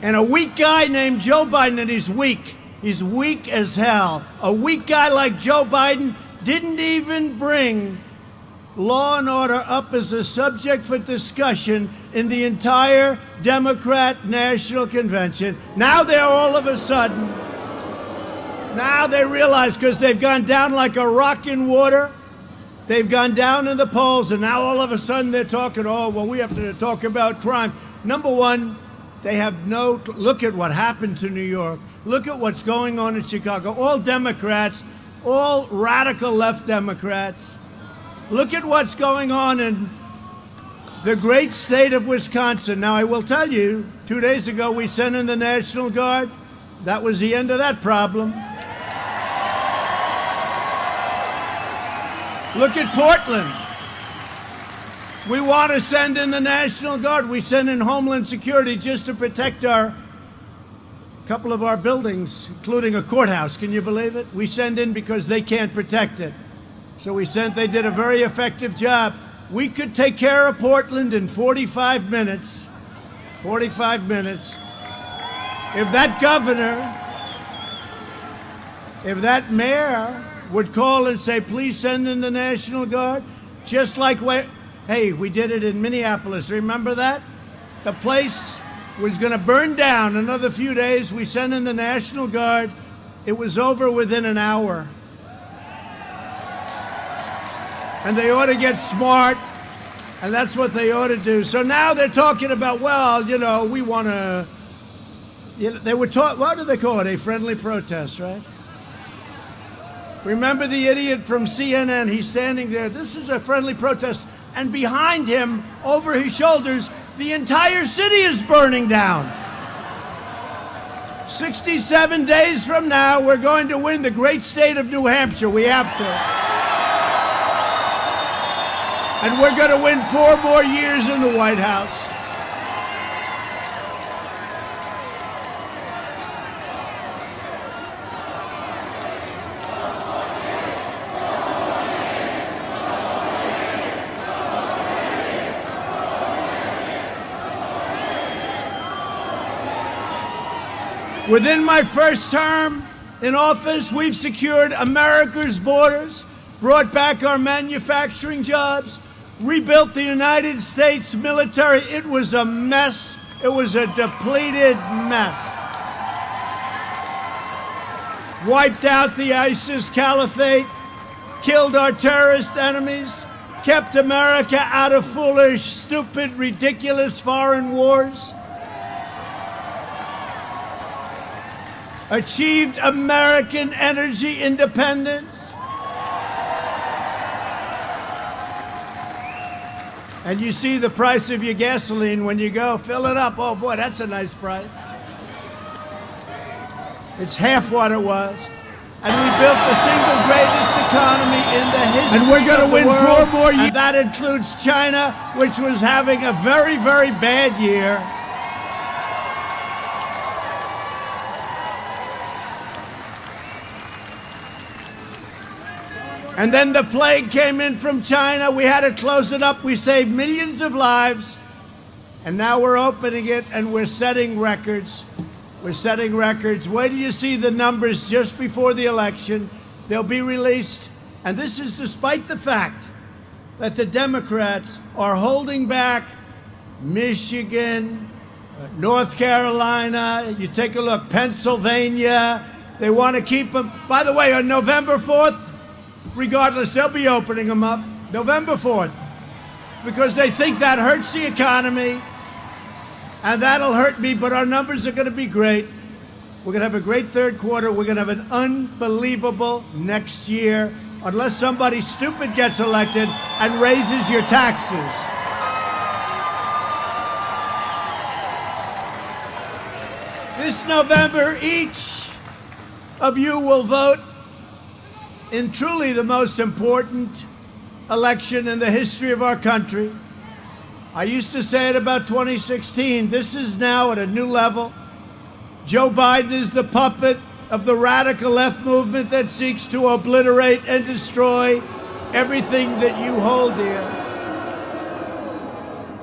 and a weak guy named Joe Biden, and he's weak. He's weak as hell. A weak guy like Joe Biden didn't even bring law and order up as a subject for discussion in the entire Democrat National Convention. Now they're all of a sudden, now they realize, because they've gone down like a rock in water, they've gone down in the polls, and now all of a sudden they're talking, oh, well, we have to talk about crime. Number one, they have no, look at what happened to New York. Look at what's going on in Chicago. All Democrats, all radical left Democrats. Look at what's going on in the great state of Wisconsin. Now, I will tell you, 2 days ago, we sent in the National Guard. That was the end of that problem. Look at Portland. We want to send in the National Guard. We send in Homeland Security just to protect a couple of our buildings, including a courthouse. Can you believe it? We send in because they can't protect it. So they did a very effective job. We could take care of Portland in 45 minutes. 45 minutes. If that governor, if that mayor would call and say, please send in the National Guard, just like, hey, we did it in Minneapolis. Remember that? The place was going to burn down another few days. We sent in the National Guard. It was over within an hour. And they ought to get smart, and that's what they ought to do. So now they're talking about, well, you know, we want to, they were taught, what do they call it? A friendly protest, right? Remember the idiot from CNN? He's standing there. This is a friendly protest. And behind him, over his shoulders, the entire city is burning down. 67 days from now, we're going to win the great state of New Hampshire. We have to. And we're going to win 4 more years in the White House. Within my first term in office, we've secured America's borders, brought back our manufacturing jobs, rebuilt the United States military. It was a mess. It was a depleted mess. Wiped out the ISIS caliphate, killed our terrorist enemies, kept America out of foolish, stupid, ridiculous foreign wars, achieved American energy independence. And you see the price of your gasoline when you go fill it up. Oh, boy, that's a nice price. It's half what it was. And we built the single greatest economy in the history of the world. And we're going to win 4 more years. And that includes China, which was having a very, very bad year. And then the plague came in from China. We had to close it up. We saved millions of lives. And now we're opening it, and we're setting records. We're setting records. Wait till you see the numbers just before the election. They'll be released. And this is despite the fact that the Democrats are holding back Michigan, North Carolina. You take a look, Pennsylvania. They want to keep them. By the way, on November 4th, regardless, they'll be opening them up November 4th because they think that hurts the economy and that'll hurt me, but our numbers are going to be great. We're going to have a great third quarter. We're going to have an unbelievable next year unless somebody stupid gets elected and raises your taxes. This November, each of you will vote in truly the most important election in the history of our country. I used to say it about 2016. This is now at a new level. Joe Biden is the puppet of the radical left movement that seeks to obliterate and destroy everything that you hold dear,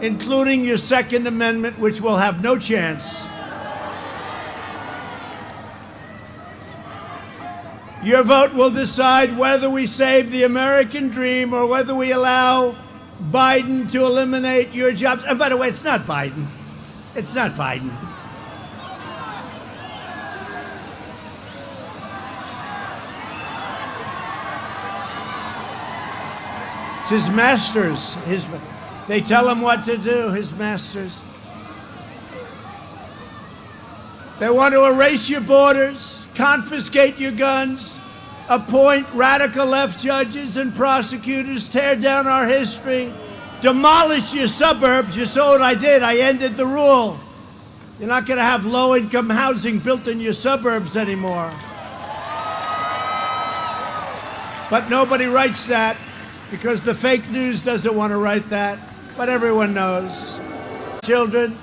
including your Second Amendment, which will have no chance Your vote will decide whether we save the American dream or whether we allow Biden to eliminate your jobs. And by the way, it's not Biden. It's not Biden. It's his masters. They tell him what to do, his masters. They want to erase your borders, confiscate your guns, appoint radical left judges and prosecutors, tear down our history, demolish your suburbs. You saw what I did. I ended the rule. You're not going to have low-income housing built in your suburbs anymore. But nobody writes that because the fake news doesn't want to write that. But everyone knows. Children,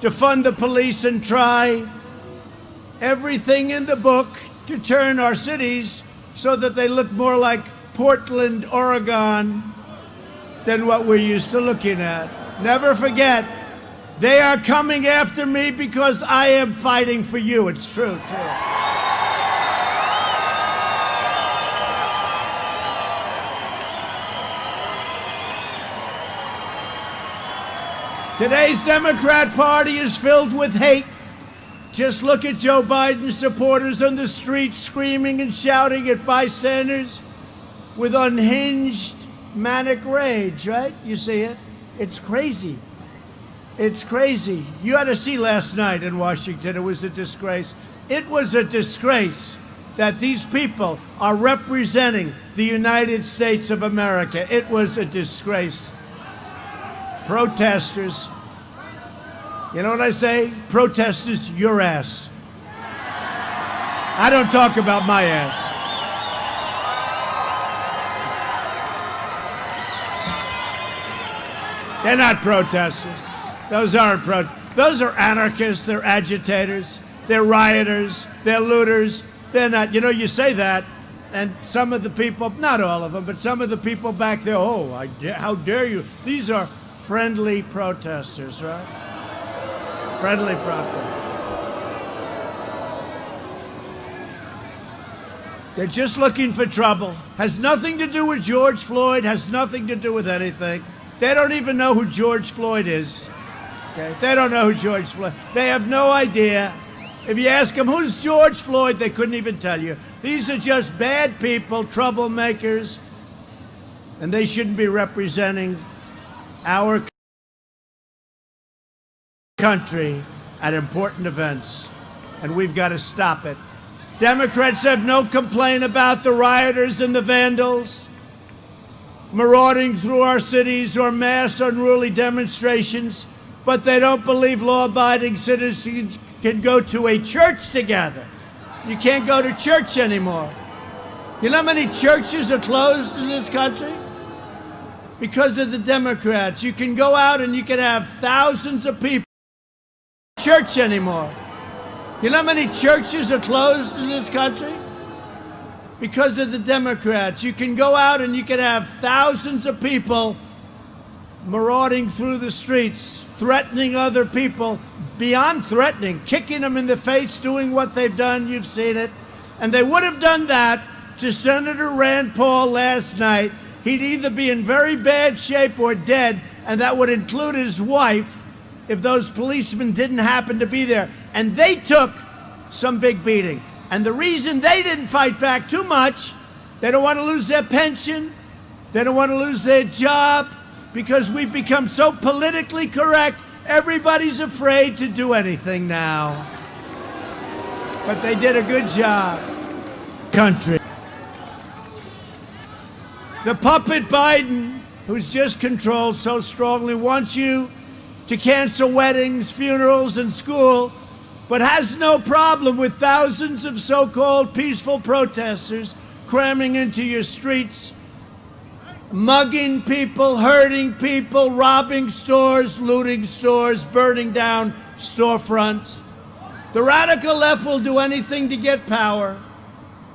to fund the police and try everything in the book to turn our cities so that they look more like Portland, Oregon than what we're used to looking at. Never forget, they are coming after me because I am fighting for you. It's true, too. Today's Democrat Party is filled with hate. Just look at Joe Biden's supporters on the street screaming and shouting at bystanders with unhinged, manic rage, right? You see it? It's crazy. It's crazy. You had to see last night in Washington. It was a disgrace. It was a disgrace that these people are representing the United States of America. It was a disgrace. Protesters. You know what I say? Protesters, your ass. I don't talk about my ass. They're not protesters. Those aren't those are anarchists. They're agitators. They're rioters. They're looters. They're not. You know, you say that, and some of the people, not all of them, but some of the people back there, how dare you? These are friendly protesters, right? Friendly protesters. They're just looking for trouble. Has nothing to do with George Floyd, has nothing to do with anything. They don't even know who George Floyd is. Okay? They don't know who George Floyd. They have no idea. If you ask them, who's George Floyd, they couldn't even tell you. These are just bad people, troublemakers, and they shouldn't be representing our country at important events, and we've got to stop it. Democrats have no complaint about the rioters and the vandals marauding through our cities or mass unruly demonstrations, but they don't believe law-abiding citizens can go to a church together. You can't go to church anymore. You know how many churches are closed in this country? Because of the Democrats. You can go out and you can have thousands of people. Church anymore. You know how many churches are closed in this country? Because of the Democrats. You can go out and you can have thousands of people marauding through the streets, threatening other people, beyond threatening, kicking them in the face, doing what they've done. You've seen it. And they would have done that to Senator Rand Paul last night. He'd either be in very bad shape or dead, and that would include his wife if those policemen didn't happen to be there. And they took some big beating. And the reason they didn't fight back too much, they don't want to lose their pension, they don't want to lose their job, because we've become so politically correct, everybody's afraid to do anything now. But they did a good job. Country. The puppet Biden, who's just controlled so strongly, wants you to cancel weddings, funerals, and school, but has no problem with thousands of so-called peaceful protesters cramming into your streets, mugging people, hurting people, robbing stores, looting stores, burning down storefronts. The radical left will do anything to get power.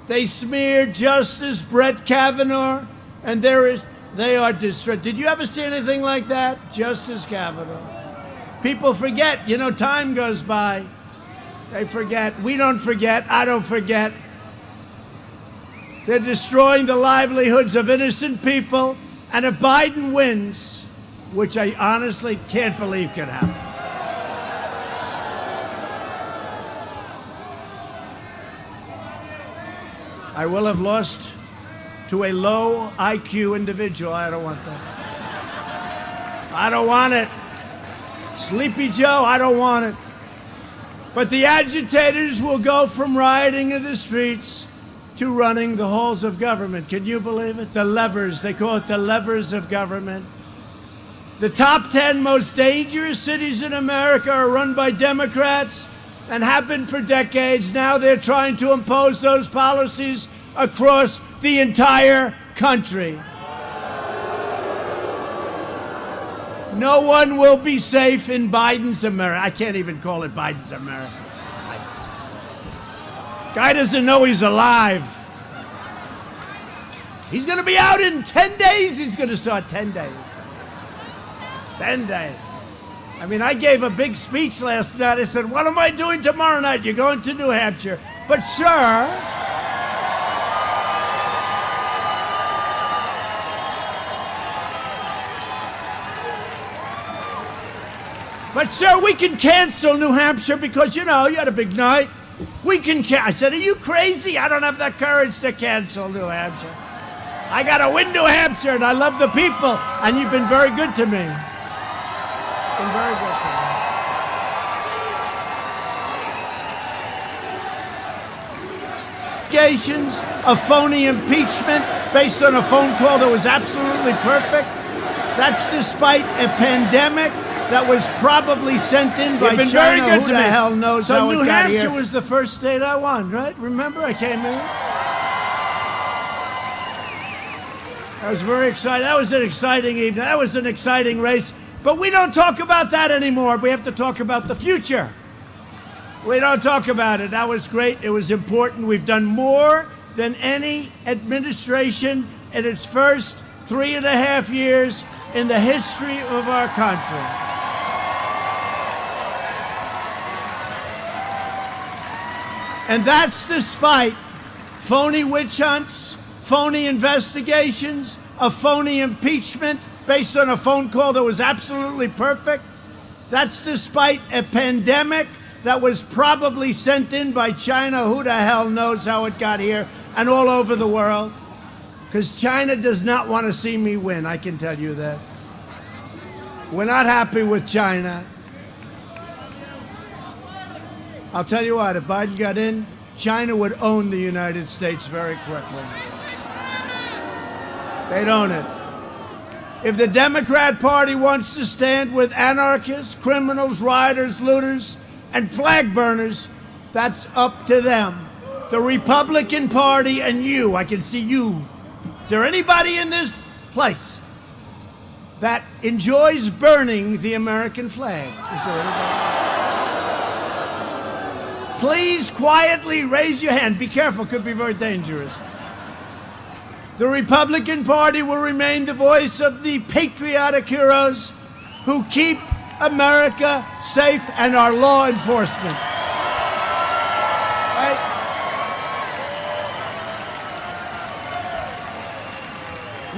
They smeared Justice Brett Kavanaugh, and they are distraught. Did you ever see anything like that? Justice Kavanaugh. People forget. You know, time goes by. They forget. We don't forget. I don't forget. They're destroying the livelihoods of innocent people. And if Biden wins, which I honestly can't believe can happen, I will have lost to a low IQ individual. I don't want that. I don't want it. Sleepy Joe, I don't want it. But the agitators will go from rioting in the streets to running the halls of government. Can you believe it? The levers, they call it the levers of government. The top 10 most dangerous cities in America are run by Democrats and have been for decades. Now they're trying to impose those policies across the entire country. No one will be safe in Biden's America. I can't even call it Biden's America. Guy doesn't know he's alive. He's going to be out in 10 days. He's going to start 10 days. 10 days. I mean, I gave a big speech last night. I said, what am I doing tomorrow night? You're going to New Hampshire. But, sir, we can cancel New Hampshire because, you know, you had a big night. We can I said, are you crazy? I don't have the courage to cancel New Hampshire. I got to win New Hampshire, and I love the people, and you've been very good to me. Been very good to me. Allegations of phony impeachment based on a phone call that was absolutely perfect. That's despite a pandemic that was probably sent in by China. Who the hell knows how it got here? So New Hampshire was the first state I won, right? Remember, I came in. I was very excited. That was an exciting evening. That was an exciting race. But we don't talk about that anymore. We have to talk about the future. We don't talk about it. That was great. It was important. We've done more than any administration in its first 3.5 years in the history of our country. And that's despite phony witch hunts, phony investigations, a phony impeachment based on a phone call that was absolutely perfect. That's despite a pandemic that was probably sent in by China. Who the hell knows how it got here, and all over the world. Because China does not want to see me win, I can tell you that. We're not happy with China. I'll tell you what, if Biden got in, China would own the United States very quickly. They'd own it. If the Democrat Party wants to stand with anarchists, criminals, rioters, looters, and flag burners, that's up to them. The Republican Party and you, I can see you. Is there anybody in this place that enjoys burning the American flag? Is there anybody? Please quietly raise your hand. Be careful, it could be very dangerous. The Republican Party will remain the voice of the patriotic heroes who keep America safe and our law enforcement. Right?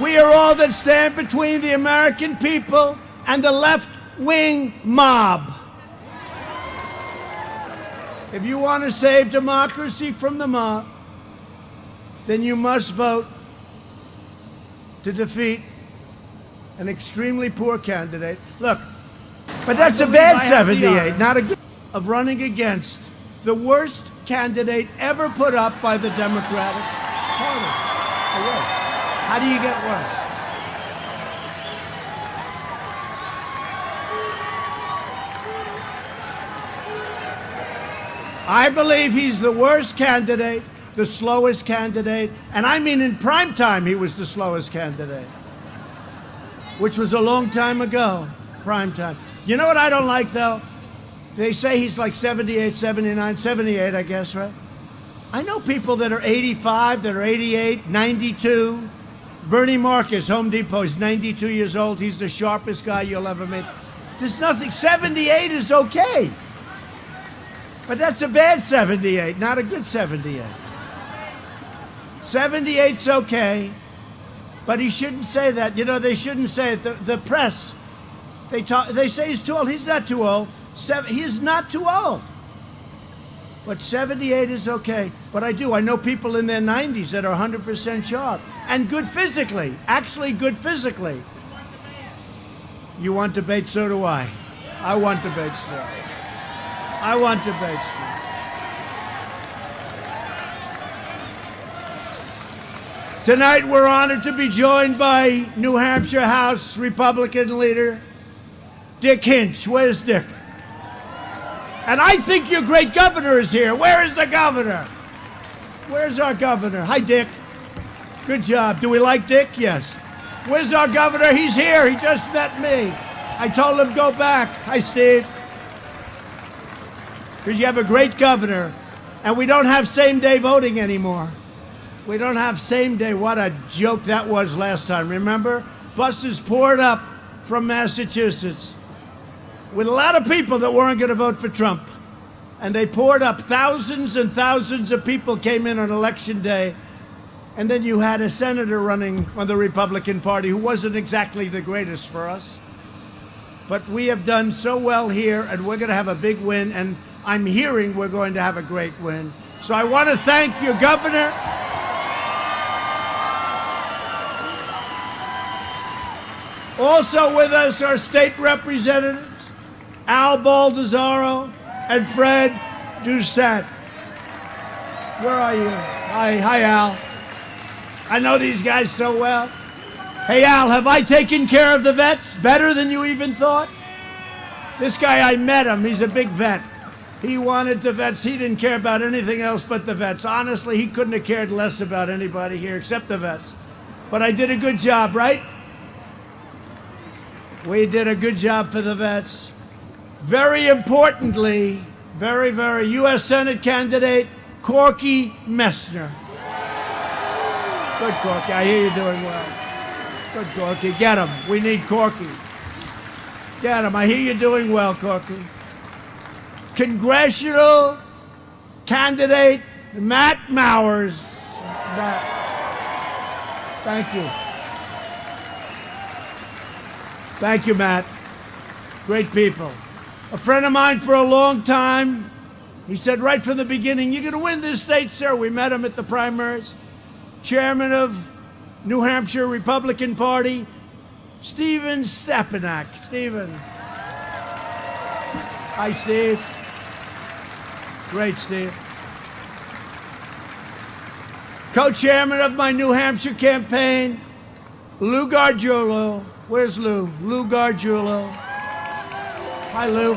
We are all that stand between the American people and the left-wing mob. If you want to save democracy from the mob, then you must vote to defeat an extremely poor candidate. Look, but that's a bad 78, not a good of running against the worst candidate ever put up by the Democratic Party. The worst. How do you get worse? I believe he's the worst candidate, the slowest candidate, and I mean in prime time he was the slowest candidate, which was a long time ago, prime time. You know what I don't like, though? They say he's like 78, 79, 78, I guess, right? I know people that are 85, that are 88, 92. Bernie Marcus, Home Depot, is 92 years old. He's the sharpest guy you'll ever meet. There's nothing. 78 is okay. But that's a bad 78, not a good 78. 78's okay, but he shouldn't say that. You know, they shouldn't say it. The press, they say he's too old. He's not too old. He is not too old. But 78 is okay. But I know people in their 90s that are 100% sharp and good physically, actually good physically. You want debate? So do I. I want debate still. I want debate still. Tonight we're honored to be joined by New Hampshire House Republican leader Dick Hinch. Where's Dick? And I think your great governor is here. Where is the governor? Where's our governor? Hi, Dick. Good job. Do we like Dick? Yes. Where's our governor? He's here. He just met me. I told him go back. Hi, Steve. Because you have a great governor, and we don't have same-day voting anymore. We don't have same day. What a joke that was last time. Remember? Buses poured up from Massachusetts with a lot of people that weren't going to vote for Trump. And they poured up. Thousands and thousands of people came in on Election Day. And then you had a senator running on the Republican Party who wasn't exactly the greatest for us. But we have done so well here, and we're going to have a big win. And I'm hearing we're going to have a great win. So I want to thank your governor. Also with us are state representatives Al Baldessaro and Fred Doucette. Where are you? Hi, Al. I know these guys so well. Hey, Al, have I taken care of the vets better than you even thought? This guy, I met him. He's a big vet. He wanted the vets. He didn't care about anything else but the vets. Honestly, he couldn't have cared less about anybody here except the vets. But I did a good job, right? We did a good job for the vets. Very importantly, very U.S. Senate candidate Corky Messner. Good, Corky. I hear you're doing well. Good, Corky. Get him. We need Corky. Get him. I hear you're doing well, Corky. Congressional candidate Matt Mowers. Matt. Thank you. Thank you, Matt. Great people. A friend of mine for a long time, he said right from the beginning, you're going to win this state, sir. We met him at the primaries. Chairman of New Hampshire Republican Party, Stephen Stepanak. Stephen. Hi, Steve. Great, Steve. Co-chairman of my New Hampshire campaign, Lou Gargiulo. Where's Lou? Lou Gargiulo. Hi, Lou.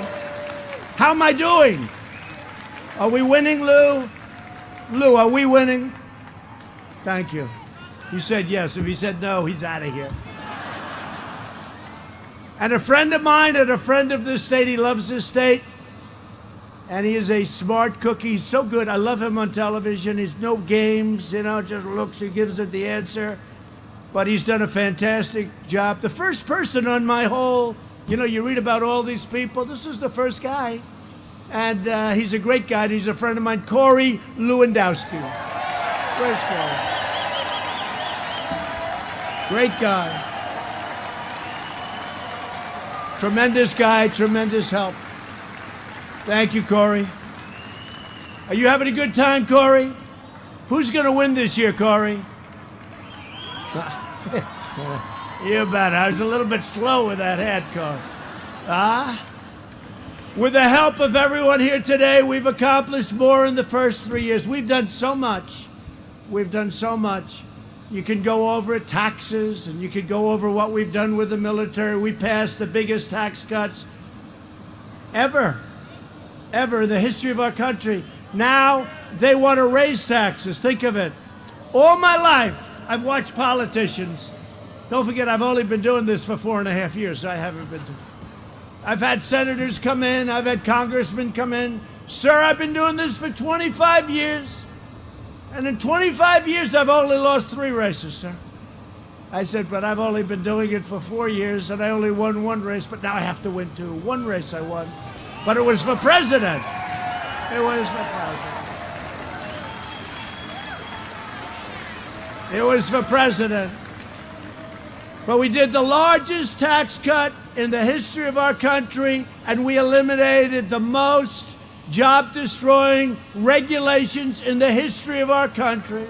How am I doing? Are we winning, Lou? Lou, are we winning? Thank you. He said yes. If he said no, he's out of here. And a friend of mine and a friend of this state, he loves this state. And he is a smart cookie. He's so good. I love him on television. He's no games, just looks. He gives it the answer. But he's done a fantastic job. The first person on my whole, you read about all these people. This is the first guy. And he's a great guy. He's a friend of mine, Corey Lewandowski. Where's Corey? Great guy. Tremendous guy, tremendous help. Thank you, Corey. Are you having a good time, Corey? Who's going to win this year, Corey? You bet. I was a little bit slow with that head, Corey. With the help of everyone here today, we've accomplished more in the first 3 years. We've done so much. We've done so much. You can go over taxes, and you could go over what we've done with the military. We passed the biggest tax cuts ever in the history of our country. Now they want to raise taxes. Think of it. All my life, I've watched politicians. Don't forget, I've only been doing this for 4.5 years. I've had senators come in. I've had congressmen come in. Sir, I've been doing this for 25 years. And in 25 years, I've only lost 3 races, sir. I said, but I've only been doing it for 4 years, and I only won 1 race, but now I have to win 2. 1 race I won. But it was for president. It was for president. It was for president. But we did the largest tax cut in the history of our country, and we eliminated the most job-destroying regulations in the history of our country.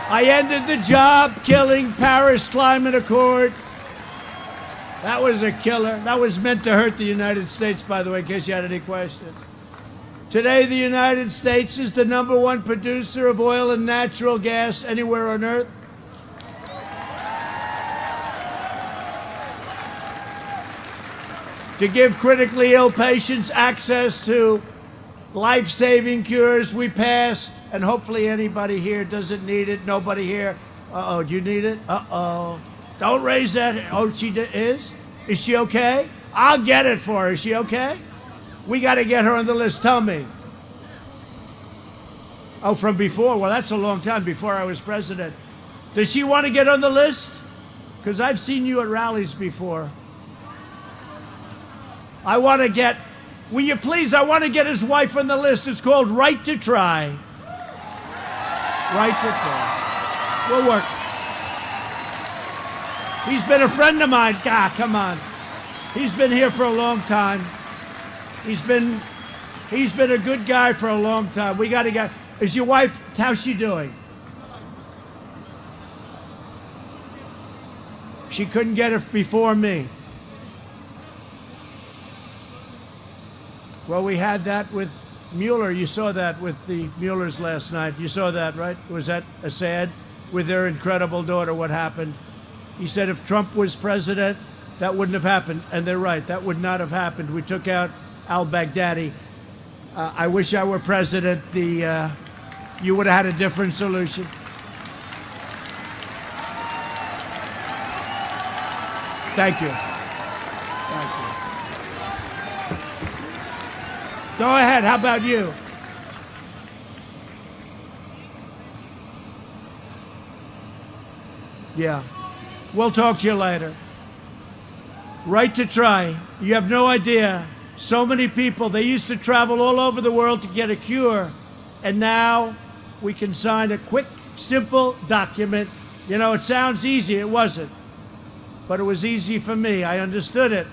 I ended the job-killing Paris Climate Accord. That was a killer. That was meant to hurt the United States, by the way, in case you had any questions. Today, the United States is the #1 producer of oil and natural gas anywhere on Earth. To give critically ill patients access to life-saving cures, we passed, and hopefully anybody here doesn't need it. Nobody here. Uh-oh, do you need it? Uh-oh. Don't raise that. Oh, she is? Is she okay? I'll get it for her. Is she okay? We got to get her on the list. Tell me. Oh, from before? Well, that's a long time, before I was president. Does she want to get on the list? Because I've seen you at rallies before. I want to get, will you please, I want to get his wife on the list. It's called Right to Try. Right to Try. We'll work. He's been a friend of mine. God, come on. He's been here for a long time. He's been a good guy for a long time. We got to get, is your wife, how's she doing? She couldn't get it before me. Well, we had that with Mueller. You saw that with the Muellers last night. You saw that, right? Was that a sad? With their incredible daughter, what happened? He said if Trump was president, that wouldn't have happened. And they're right. That would not have happened. We took out al-Baghdadi. I wish I were president. You would have had a different solution. Thank you. Thank you. Go ahead. How about you? Yeah. We'll talk to you later. Right to Try. You have no idea. So many people, they used to travel all over the world to get a cure. And now we can sign a quick, simple document. You know, it sounds easy. It wasn't. But it was easy for me. I understood it.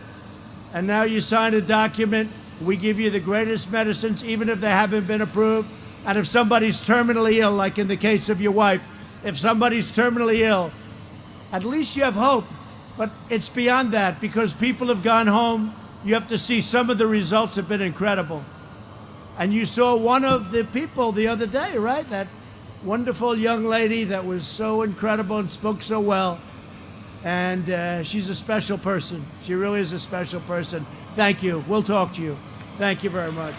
And now you sign a document. We give you the greatest medicines, even if they haven't been approved. And if somebody's terminally ill, like in the case of your wife, if somebody's terminally ill, at least you have hope. But it's beyond that, because people have gone home. You have to see some of the results have been incredible. And you saw one of the people the other day, right? That wonderful young lady that was so incredible and spoke so well. And she's a special person. She really is a special person. Thank you. We'll talk to you. Thank you very much.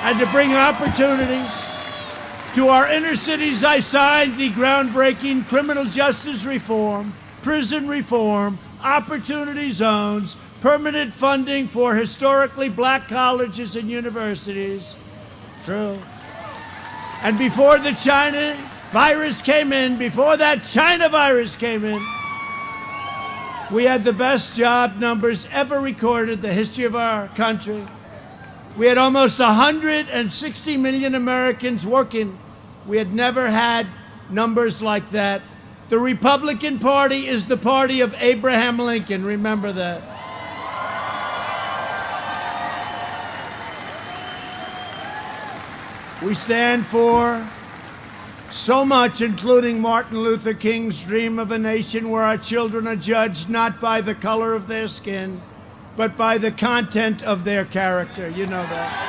And to bring opportunities to our inner cities, I signed the groundbreaking criminal justice reform, prison reform, opportunity zones, permanent funding for historically black colleges and universities. True. And before the China virus came in, before that China virus came in, we had the best job numbers ever recorded in the history of our country. We had almost 160 million Americans working. We had never had numbers like that. The Republican Party is the party of Abraham Lincoln. Remember that. We stand for so much, including Martin Luther King's dream of a nation where our children are judged not by the color of their skin, but by the content of their character. You know that.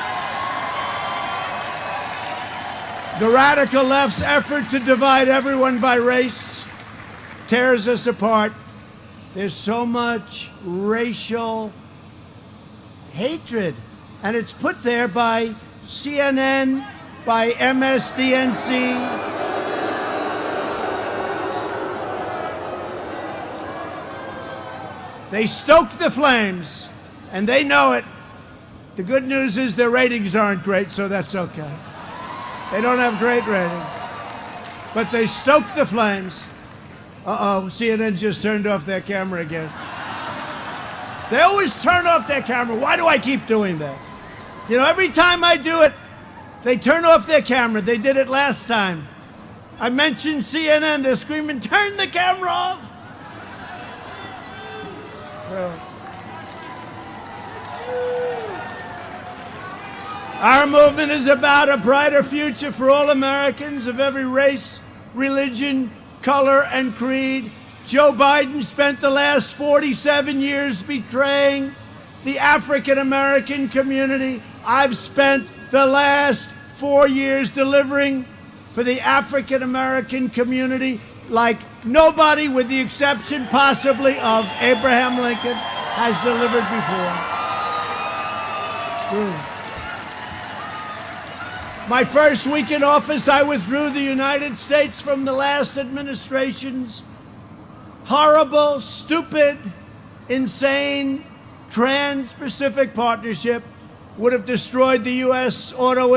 The radical left's effort to divide everyone by race tears us apart. There's so much racial hatred, and it's put there by CNN, by MSDNC. They stoked the flames, and they know it. The good news is their ratings aren't great, so that's okay. They don't have great ratings. But they stoked the flames. Uh-oh, CNN just turned off their camera again. They always turn off their camera. Why do I keep doing that? You know, every time I do it, they turn off their camera. They did it last time. I mentioned CNN. They're screaming, turn the camera off. Our movement is about a brighter future for all Americans of every race, religion, color, and creed. Joe Biden spent the last 47 years betraying the African American community. I've spent the last 4 years delivering for the African American community like nobody, with the exception possibly of Abraham Lincoln, has delivered before. It's true. My first week in office, I withdrew the United States from the last administration's horrible, stupid, insane Trans-Pacific Partnership. Would have destroyed the U.S. auto industry.